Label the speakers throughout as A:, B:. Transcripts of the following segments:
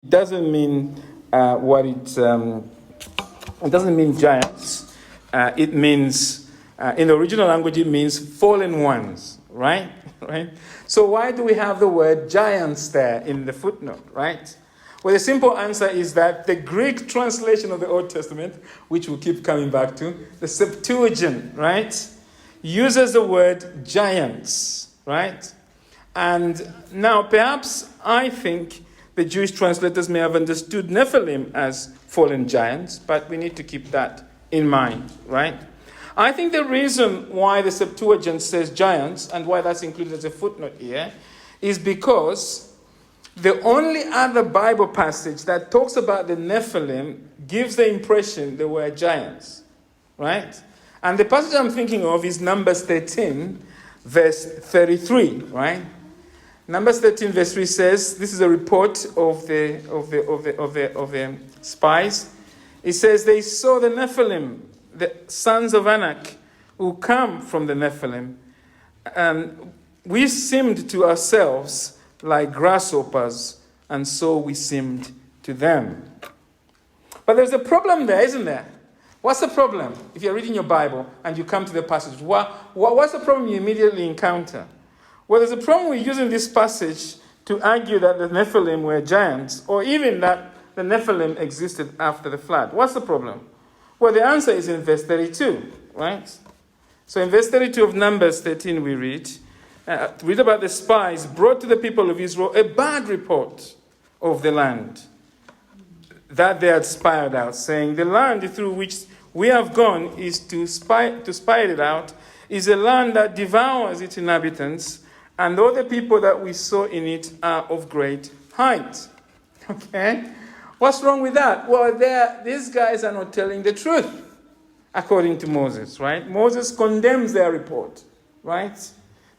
A: doesn't mean it doesn't mean giants. It means, in the original language, it means fallen ones, right? Right? So why do we have the word giants there in the footnote, right? Well, the simple answer is that the Greek translation of the Old Testament, which we keep coming back to, the Septuagint, right, uses the word giants, right? And now perhaps I think the Jewish translators may have understood Nephilim as fallen giants, but we need to keep that in mind, right? I think the reason why the Septuagint says giants and why that's included as a footnote here is because the only other Bible passage that talks about the Nephilim gives the impression they were giants, right? And the passage I'm thinking of is Numbers 13, verse 33, right? Numbers 13, verse 3 says, this is a report of the spies. It says, they saw the Nephilim, the sons of Anak, who come from the Nephilim. And we seemed to ourselves like grasshoppers, and so we seemed to them. But there's a problem there, isn't there? What's the problem? If you're reading your Bible and you come to the passage, what's the problem you immediately encounter? Well, there's a problem with using this passage to argue that the Nephilim were giants, or even that the Nephilim existed after the flood. What's the problem? Well, the answer is in verse 32, right? So in verse 32 of Numbers 13, we read about the spies brought to the people of Israel a bad report of the land that they had spied out, saying, the land through which we have gone is to spy it out, is a land that devours its inhabitants, and all the people that we saw in it are of great height. Okay? What's wrong with that? Well, these guys are not telling the truth, according to Moses, right? Moses condemns their report, right?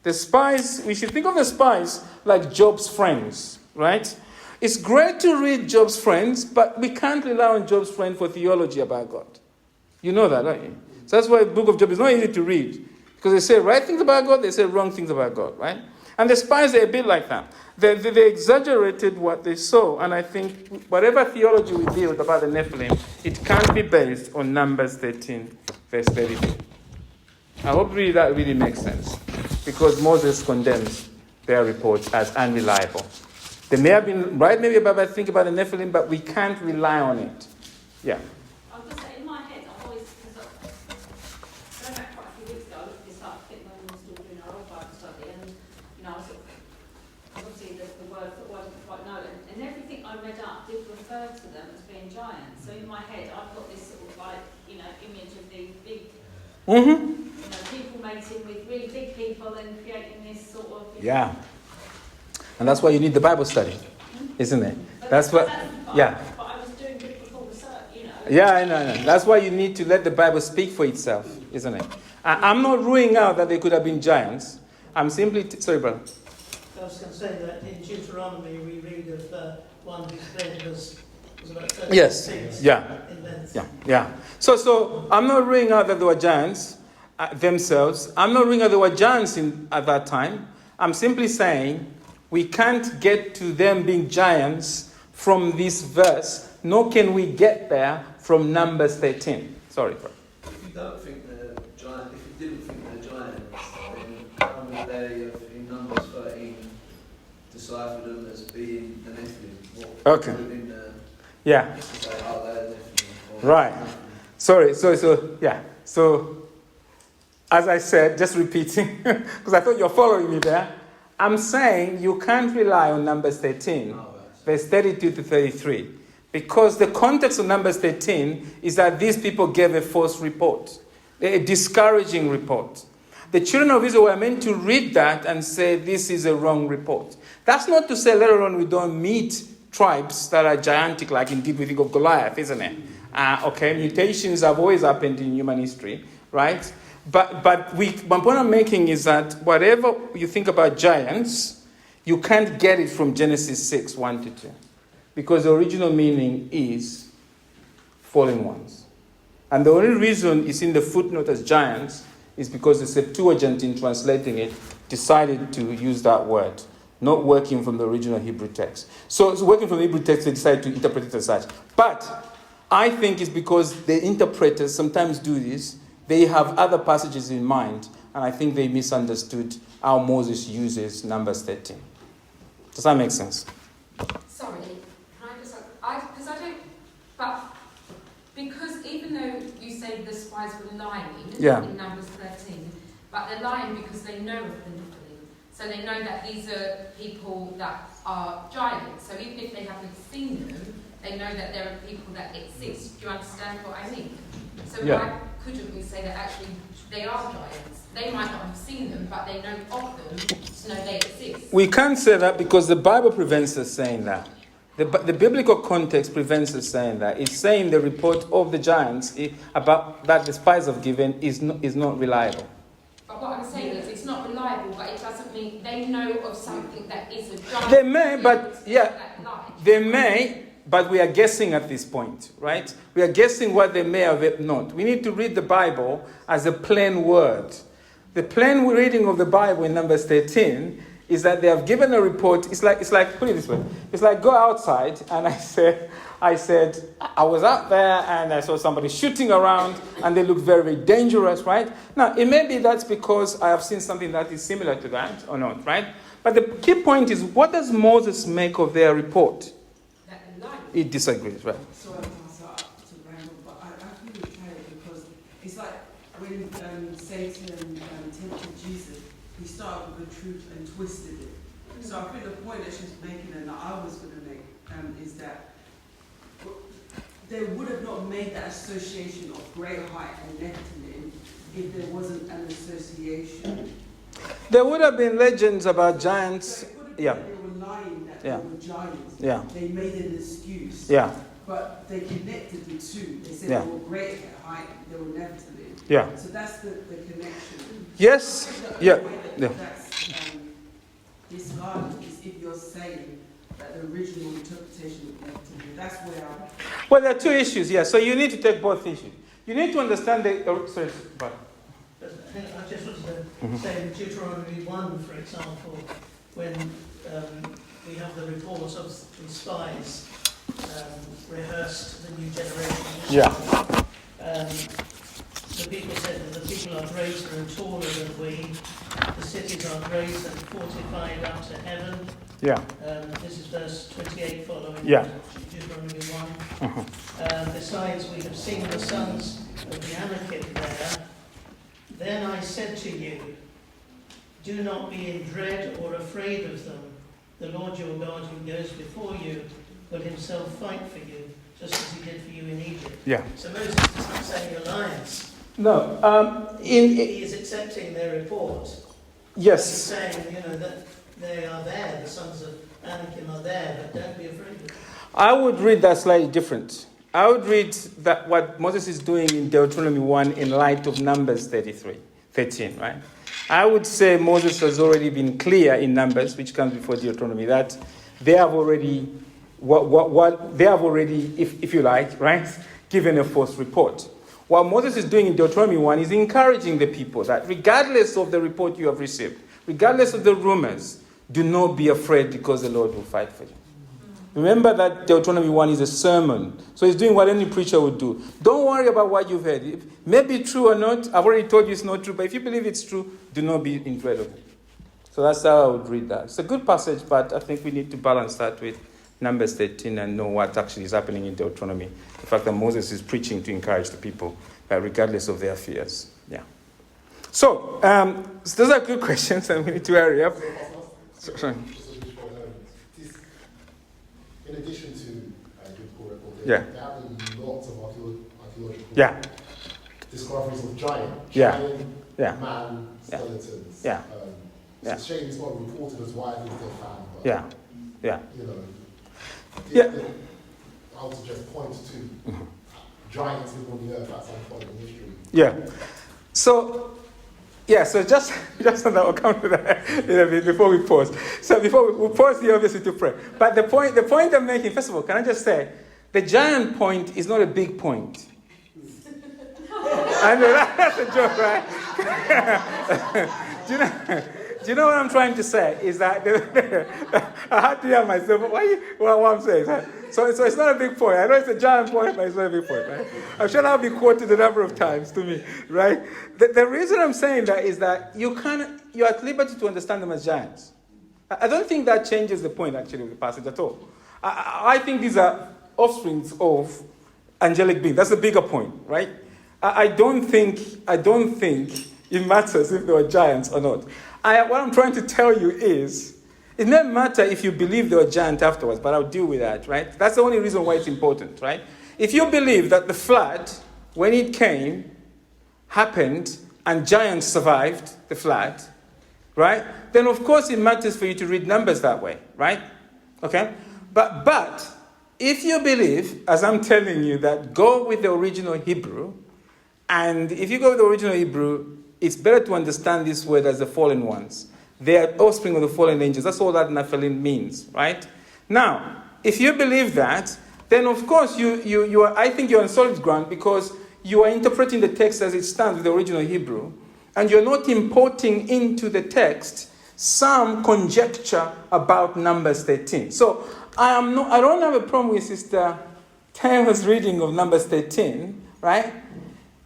A: The spies, we should think of the spies like Job's friends, right? It's great to read Job's friends, but we can't rely on Job's friend for theology about God. You know that, don't you? So that's why the book of Job is not easy to read. Because they say right things about God, they say wrong things about God, right? And the spies are a bit like that. They exaggerated what they saw. And I think whatever theology we build about the Nephilim, it can't be based on Numbers 13, verse 32. I hope really that really makes sense. Because Moses condemns their report as unreliable. They may have been right maybe about think about the Nephilim, but we can't rely on it. Yeah.
B: I'll just say, in my head, I've always, going back quite a few weeks ago, I looked this up, I think when we were still doing our old Bible study, and, I was sort of, obviously the word that wasn't quite known, and everything I read up did refer to them as being giants. So in my head, I've got this sort of like, image of these big, people mating with really big people and creating this sort of...
A: Yeah. And that's why you need the Bible study, isn't it? That's what, yeah.
B: But I was doing good before research,
A: Yeah, I know. That's why you need to let the Bible speak for itself, isn't it? I'm not ruling out that they could have been giants. I'm simply... sorry, brother.
C: I was going to say that in Deuteronomy we read of one whose bed was about 30 feet in length.
A: Yeah. So I'm not ruling out that they were giants themselves. I'm not ruling out they were giants at that time. I'm simply saying... we can't get to them being giants from this verse, nor can we get there from Numbers 13. Sorry, bro.
D: If you don't think they're giant, if you didn't think they're giants, then how would they have, in Numbers 13, deciphered them as being the Nephilim?
A: Okay. Yeah.
D: Say, oh, they're Nephilim.
A: Right. Sorry. So, as I said, just repeating, because I thought you're following me there. I'm saying you can't rely on Numbers 13, verse 32 to 33, because the context of Numbers 13 is that these people gave a false report, a discouraging report. The children of Israel were meant to read that and say, this is a wrong report. That's not to say later on we don't meet tribes that are gigantic, like indeed we think of Goliath, isn't it? Mutations have always happened in human history, right? But one point I'm making is that whatever you think about giants, you can't get it from Genesis 6, 1 to 2. Because the original meaning is fallen ones. And the only reason it's in the footnote as giants is because the Septuagint in translating it decided to use that word not working from the original Hebrew text. So working from the Hebrew text, they decided to interpret it as such. But I think it's because the interpreters sometimes do this. They have other passages in mind, and I think they misunderstood how Moses uses Numbers 13. Does that make sense?
E: Sorry, can I just... Because I don't... But because even though you say the spies were lying in Numbers 13, but they're lying because they know of the Nephilim. So they know that these are people that are giants. So even if they haven't seen them, they know that there are people that exist. Do you understand what I mean? So why couldn't we say that actually they are giants? They might not have seen them, but they know of them to know they exist.
A: We can't say that because the Bible prevents us saying that. The biblical context prevents us saying that. It's saying the report of the giants about that the spies have given is not reliable.
E: But what I'm saying is it's not reliable, but it doesn't mean they know of something that is a giant.
A: They may, but they may, but we are guessing at this point, right? We are guessing what they may have not. We need to read the Bible as a plain word. The plain reading of the Bible in Numbers 13 is that they have given a report. It's like put it this way. It's like go outside, and I said I was out there and I saw somebody shooting around and they look very, very dangerous, right? Now, it may be that's because I have seen something that is similar to that or not, right? But the key point is, what does Moses make of their report? He disagrees, right?
F: Sorry to ramble, but I feel tired because it's like when Satan tempted Jesus, he started with the truth and twisted it. So I think the point that she's making and that I was going to make is that they would have not made that association of great height and Nephilim if there wasn't an association.
A: There would have been legends about giants.
F: Yeah. They were lying that they were giants.
A: Yeah.
F: They made an excuse.
A: Yeah.
F: But they connected the two. They said they were great at height, they were Nephilim.
A: Yeah.
F: So that's the connection.
A: Yes. Yeah.
F: That's discarded is if you're saying that the original interpretation of Nephilim. That's where I'm...
A: Well, there are two issues, So you need to take both issues. You need to understand the... sorry, but...
C: I just wanted to say in Deuteronomy 1, for example, when we have the reports of the spies rehearsed to the new generation. The people said that the people are greater and taller than we. The cities are great and fortified up to heaven. This is verse 28 following Deuteronomy 1. Besides, we have seen the sons of the Anakim there. Then I said to you, do not be in dread or afraid of them. The Lord your God who goes before you will himself fight for you, just as he did for you in Egypt. So Moses is not saying alliance.
A: No.
C: He is accepting their report.
A: Yes.
C: He's saying, that they are there, the sons of Anakim are there, but don't be afraid of them.
A: I would read that slightly different. I would read that what Moses is doing in Deuteronomy 1 in light of Numbers 13, right? I would say Moses has already been clear in Numbers, which comes before Deuteronomy, that they have already, if you like, right, given a false report. What Moses is doing in Deuteronomy 1 is encouraging the people that regardless of the report you have received, regardless of the rumors, do not be afraid because the Lord will fight for you. Remember that Deuteronomy 1 is a sermon. So he's doing what any preacher would do. Don't worry about what you've heard. It may be true or not. I've already told you it's not true. But if you believe it's true, do not be in dread of it. So that's how I would read that. It's a good passage, but I think we need to balance that with Numbers 13 and know what actually is happening in Deuteronomy. The fact that Moses is preaching to encourage the people, regardless of their fears. So, those are good questions, and we need to hurry up. Sorry.
G: In addition to good poor record,
A: Yeah.
G: there have been lots of archaeological discoveries of giant man skeletons. It's a shame it's not reported as widely as they found. But, I'll just point to giants living on the earth at some point in history.
A: So just on that, I'll come to that before we pause. So before we pause here, obviously, to pray. But the point I'm making, first of all, can I just say, the giant point is not a big point. I know that's a joke, right? Do you know what I'm trying to say? Is that I had to hear myself. What I'm saying? So it's not a big point. I know it's a giant point, but it's not a big point, right? I'm sure that'll be quoted a number of times to me, right? The reason I'm saying that is that you're at liberty to understand them as giants. I don't think that changes the point, actually, of the passage at all. I think these are offsprings of angelic beings. That's the bigger point, right? I don't think it matters if they were giants or not. What I'm trying to tell you is, it doesn't matter if you believe they were giant afterwards, but I'll deal with that, right? That's the only reason why it's important, right? If you believe that the flood, when it came, happened, and giants survived the flood, right? Then of course it matters for you to read Numbers that way, right? Okay? But if you believe, as I'm telling you, that go with the original Hebrew, and if you go with the original Hebrew, it's better to understand this word as the fallen ones. They are offspring of the fallen angels. That's all that Nephilim means, right? Now, if you believe that, then of course you are, I think you're on solid ground because you are interpreting the text as it stands with the original Hebrew, and you're not importing into the text some conjecture about Numbers 13. So I don't have a problem with Sister Taylor's reading of Numbers 13, right?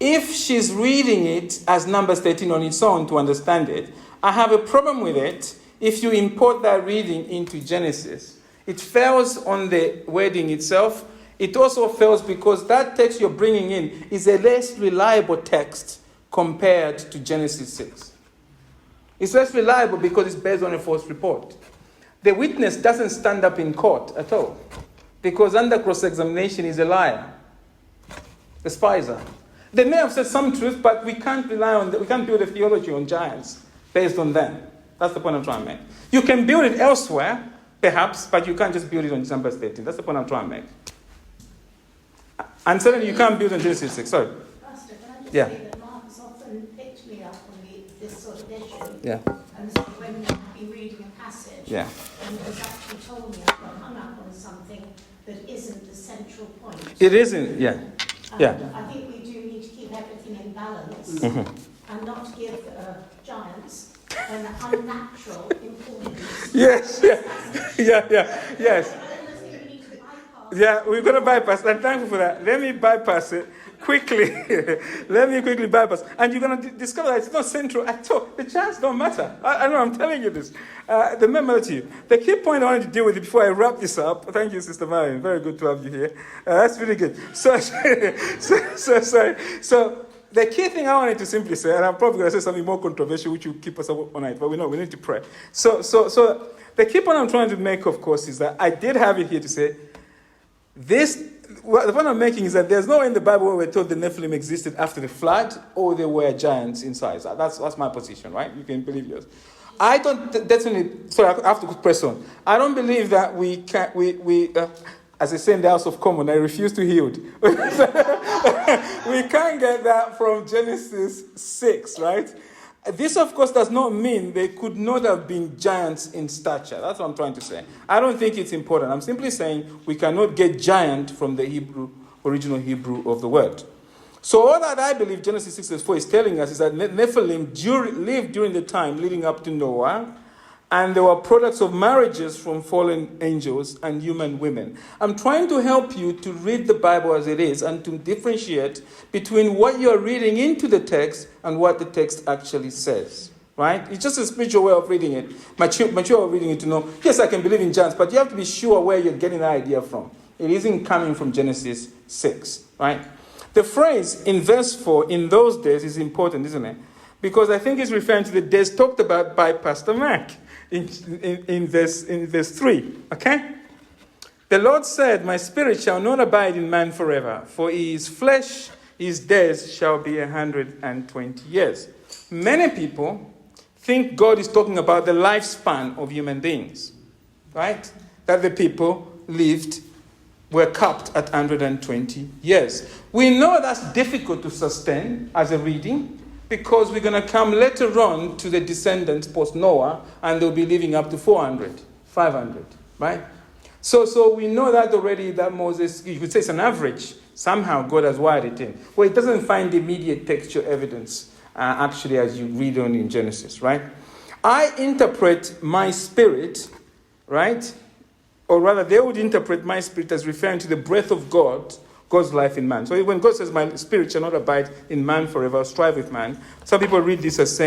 A: If she's reading it as Numbers 13 on its own to understand it, I have a problem with it if you import that reading into Genesis. It fails on the wording itself. It also fails because that text you're bringing in is a less reliable text compared to Genesis 6. It's less reliable because it's based on a false report. The witness doesn't stand up in court at all because under cross-examination is a liar. The spies are. They may have said some truth, but we can't rely on we can't build a theology on giants based on them. That's the point I'm trying to make. You can build it elsewhere, perhaps, but you can't just build it on Numbers 13. That's the point I'm trying to make. And certainly you can't build on Genesis 6. Sorry.
H: Pastor, can I just
A: Yeah.
H: say that Mark has often picked me up on this sort of issue.
A: Yeah.
H: And so when I've been reading a passage,
A: Yeah.
H: and has actually told me I've got hung up on something that isn't the central point.
A: It isn't, yeah.
H: And
A: Yeah.
H: I think we do need to keep everything in balance and not give giants an unnatural importance.
A: Yes, yeah. Yes.
H: I don't think we need to bypass.
A: Yeah, we're going to bypass. I'm thankful for that. Let me bypass it quickly. Let me quickly bypass. And you're going to discover that it's not central at all. The giants don't matter. I know, I'm telling you this. Remember to you. The key point I wanted to deal with before I wrap this up, thank you, Sister Marion. Very good to have you here. That's really good. So the key thing I wanted to simply say, and I'm probably going to say something more controversial, which will keep us up all night, but we need to pray. So the key point I'm trying to make, of course, is that I did have it here to say, the point I'm making is that there's no way in the Bible where we're told the Nephilim existed after the flood or they were giants in size. That's my position, right? You can believe yours. I don't definitely. Sorry, I have to press on. I don't believe that we can. As I say in the House of Commons, I refuse to yield. We can't get that from Genesis 6, right? This, of course, does not mean they could not have been giants in stature. That's what I'm trying to say. I don't think it's important. I'm simply saying we cannot get giant from the original Hebrew of the word. So all that I believe Genesis 6:4 is telling us is that Nephilim lived during the time leading up to Noah, and they were products of marriages from fallen angels and human women. I'm trying to help you to read the Bible as it is and to differentiate between what you're reading into the text and what the text actually says. Right? It's just a spiritual way of reading it, mature way of reading it to know, yes, I can believe in giants, but you have to be sure where you're getting that idea from. It isn't coming from Genesis 6. Right? The phrase in verse 4, in those days, is important, isn't it? Because I think it's referring to the days talked about by Pastor Mac in verse 3. Okay? The Lord said, my spirit shall not abide in man forever, for his flesh, his days shall be 120 years. Many people think God is talking about the lifespan of human beings. Right? That the people were capped at 120 years. We know that's difficult to sustain as a reading because we're going to come later on to the descendants post-Noah and they'll be living up to 400, 500, right? So we know that already that Moses, you could say it's an average. Somehow God has wired it in. Well, it doesn't find immediate textual evidence actually as you read on in Genesis, right? I interpret my spirit, right? Or rather, they would interpret my spirit as referring to the breath of God, God's life in man. So when God says, my spirit shall not abide in man forever, strive with man, some people read this as saying,